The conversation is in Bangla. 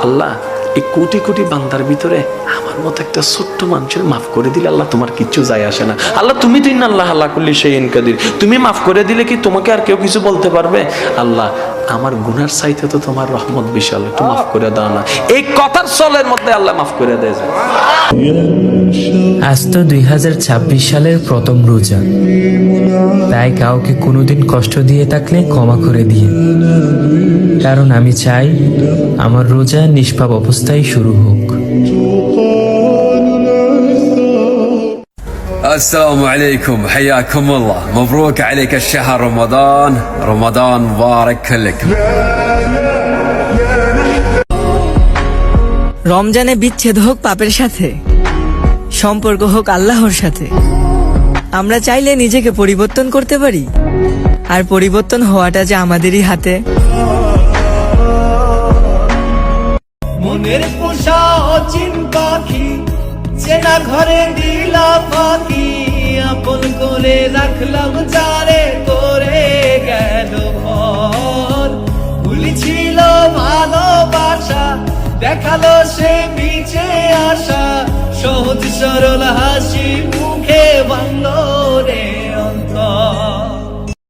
আল্লাহ এই কোটি কোটি বান্দার ভিতরে আমার মতো একটা ছোট্ট মানুষের মাফ করে দিলে আল্লাহ তোমার কিচ্ছু যায় আসে না। আল্লাহ তুমি তো আল্লাহ আল্লাহ কুল্লি শাইইন কাদির, তুমি মাফ করে দিলে কি তোমাকে আর কেউ কিছু বলতে পারবে? আল্লাহ আমার গুনার চাইতে তো তোমার রহমত বিশাল, একটু মাফ করে দাও না। এই কথার চলের মধ্যে আল্লাহ মাফ করে দেয়। আজ তো 2026 সালের প্রথম রোজা, তাই কাউকে কোনোদিন কষ্ট দিয়ে থাকলে ক্ষমা করে দিয়ে, কারণ আমি চাই আমার রোজা নিষ্পাপ অবস্থায় শুরু হোক। السلام عليكم، حياكم الله، مبروك عليك الشهر رمضان، رمضان مبارك لك. রমজানে বিচ্ছেদ হোক পাপের সাথে, সম্পর্ক হোক আল্লাহর সাথে। আমরা চাইলে নিজেকে পরিবর্তন করতে পারি, আর পরিবর্তন হওয়াটা যে আমাদেরই হাতে। মনের পোষা অচিন পাখি, চেনা ঘরে দিলাম পাখি, আপন করে রাখলাম যারে করে গেল ভর। ভুলি ছিল ভালোবাসা, দেখালো সে মিছে আশা, সহজ সরল হাসি মুখে বাংলো